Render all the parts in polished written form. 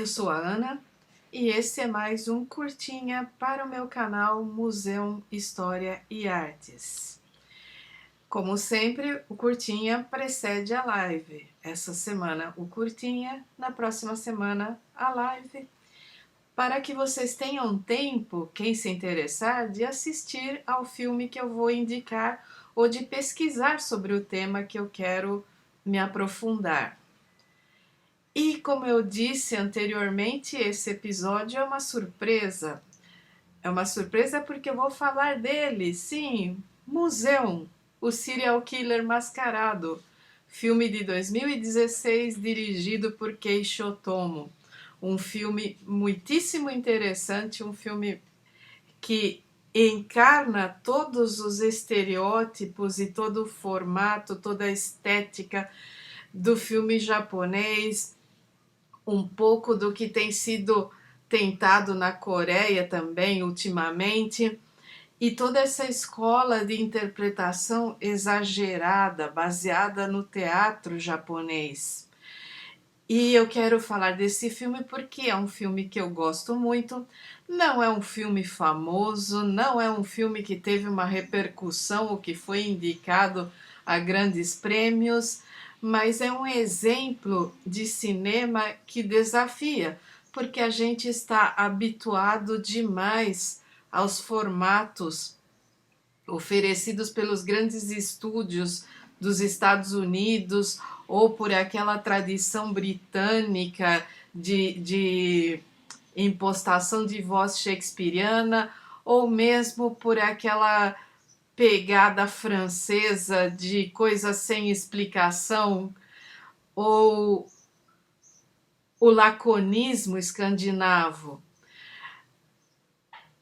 Eu sou a Ana e esse é mais um curtinha para o meu canal Museu História e Artes. Como sempre, o curtinha precede a live. Essa semana o curtinha, na próxima semana a live, para que vocês tenham tempo, quem se interessar, de assistir ao filme que eu vou indicar ou de pesquisar sobre o tema que eu quero me aprofundar. E como eu disse anteriormente, esse episódio é uma surpresa. É uma surpresa porque eu vou falar dele, sim, Museu, o Serial Killer Mascarado, filme de 2016 dirigido por Keiichi Otomo. Um filme muitíssimo interessante, um filme que encarna todos os estereótipos e todo o formato, toda a estética do filme japonês, um pouco do que tem sido tentado na Coreia também ultimamente, e toda essa escola de interpretação exagerada, baseada no teatro japonês. E eu quero falar desse filme porque é um filme que eu gosto muito, não é um filme famoso, não é um filme que teve uma repercussão ou que foi indicado a grandes prêmios, mas é um exemplo de cinema que desafia, porque a gente está habituado demais aos formatos oferecidos pelos grandes estúdios dos Estados Unidos ou por aquela tradição britânica de impostação de voz shakespeariana, ou mesmo por aquela pegada francesa de coisas sem explicação, ou o laconismo escandinavo.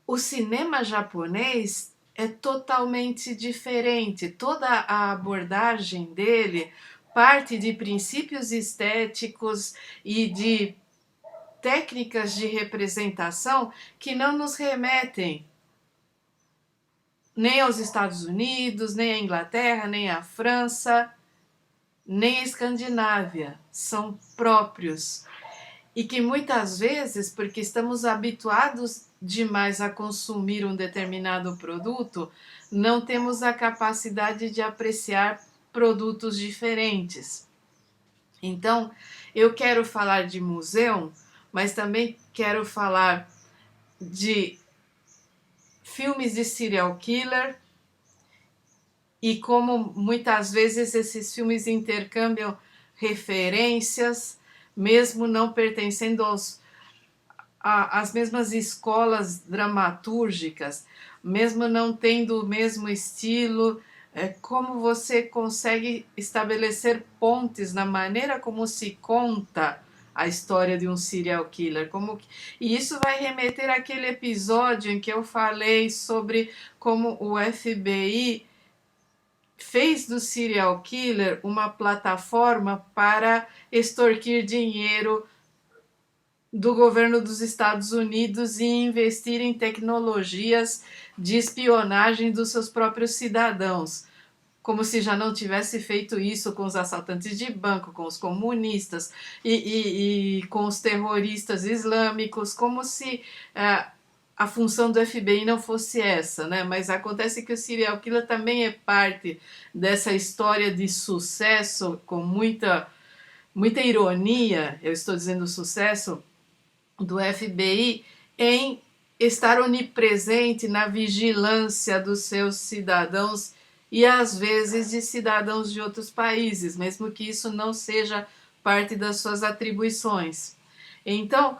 O cinema japonês é totalmente diferente, toda a abordagem dele parte de princípios estéticos e de técnicas de representação que não nos remetem nem aos Estados Unidos, nem à Inglaterra, nem à França, nem à Escandinávia. São próprios. E que muitas vezes, porque estamos habituados demais a consumir um determinado produto, não temos a capacidade de apreciar produtos diferentes. Então, eu quero falar de museu, mas também quero falar de filmes de serial killer e como muitas vezes esses filmes intercambiam referências, mesmo não pertencendo às mesmas escolas dramatúrgicas, mesmo não tendo o mesmo estilo, como você consegue estabelecer pontes na maneira como se conta a história de um serial killer. E isso vai remeter àquele episódio em que eu falei sobre como o FBI fez do serial killer uma plataforma para extorquir dinheiro do governo dos Estados Unidos e investir em tecnologias de espionagem dos seus próprios cidadãos, como se já não tivesse feito isso com os assaltantes de banco, com os comunistas e com os terroristas islâmicos, como se a função do FBI não fosse essa, né? Mas acontece que o serial killer também é parte dessa história de sucesso, com muita ironia, eu estou dizendo sucesso, do FBI em estar onipresente na vigilância dos seus cidadãos e às vezes de cidadãos de outros países, mesmo que isso não seja parte das suas atribuições. Então,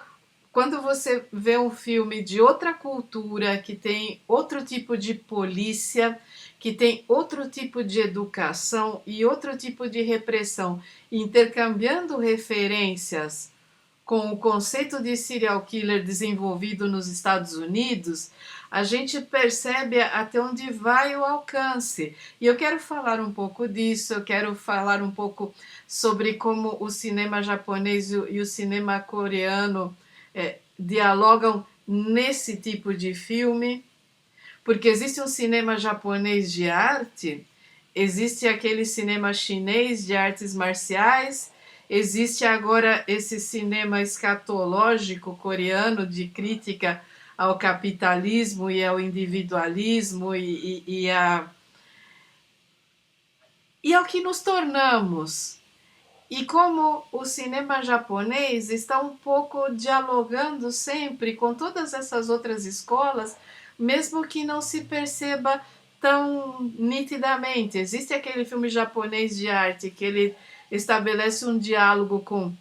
quando você vê um filme de outra cultura, que tem outro tipo de polícia, que tem outro tipo de educação e outro tipo de repressão, intercambiando referências com o conceito de serial killer desenvolvido nos Estados Unidos, a gente percebe até onde vai o alcance. E eu quero falar um pouco disso, eu quero falar um pouco sobre como o cinema japonês e o cinema coreano dialogam nesse tipo de filme, porque existe um cinema japonês de arte, existe aquele cinema chinês de artes marciais, Existe agora esse cinema escatológico coreano de crítica ao capitalismo e ao individualismo e ao que nos tornamos. E como o cinema japonês está um pouco dialogando sempre com todas essas outras escolas, mesmo que não se perceba tão nitidamente. Existe aquele filme japonês de arte que ele estabelece um diálogo com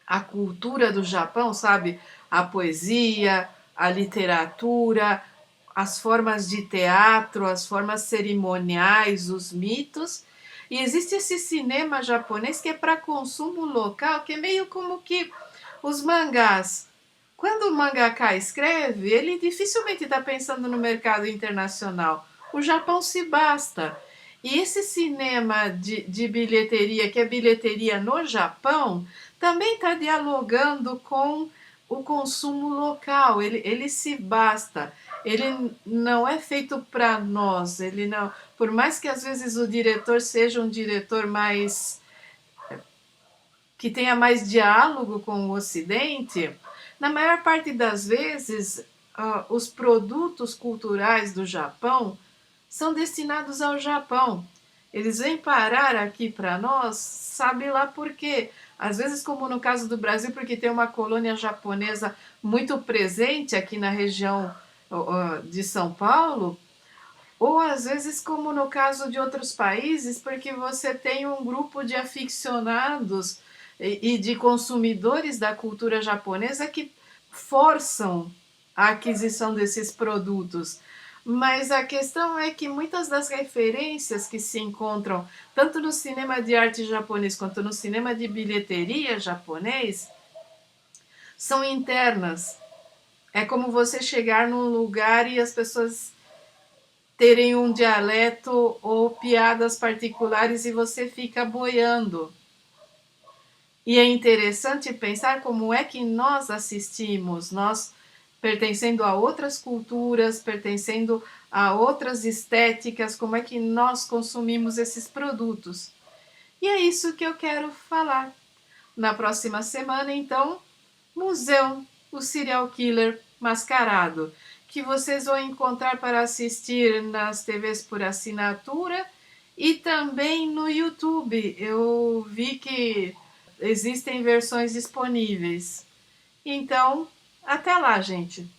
a cultura do Japão, sabe? A poesia, a literatura, as formas de teatro, as formas cerimoniais, os mitos. E existe esse cinema japonês que é para consumo local, que é meio como que os mangás. Quando o mangaka escreve, ele dificilmente está pensando no mercado internacional. O Japão se basta. E esse cinema de bilheteria, que é bilheteria no Japão, também está dialogando com o consumo local. Ele se basta. Ele não é feito para nós. Ele não, por mais que às vezes o diretor seja um diretor mais que tenha mais diálogo com o Ocidente, na maior parte das vezes os produtos culturais do Japão são destinados ao Japão. Eles vêm parar aqui para nós, sabe lá por quê? Às vezes, como no caso do Brasil, porque tem uma colônia japonesa muito presente aqui na região de São Paulo, ou às vezes, como no caso de outros países, porque você tem um grupo de aficionados e de consumidores da cultura japonesa que forçam a aquisição desses produtos. Mas a questão é que muitas das referências que se encontram tanto no cinema de arte japonês quanto no cinema de bilheteria japonês são internas. É como você chegar num lugar e as pessoas terem um dialeto ou piadas particulares e você fica boiando. E é interessante pensar como é que nós assistimos, nós pertencendo a outras culturas, pertencendo a outras estéticas, como é que nós consumimos esses produtos. E é isso que eu quero falar. Na próxima semana, então, Museu, o Serial Killer Mascarado, que vocês vão encontrar para assistir nas TVs por assinatura e também no YouTube. Eu vi que existem versões disponíveis. Então, até lá, gente.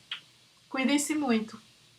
Cuidem-se muito.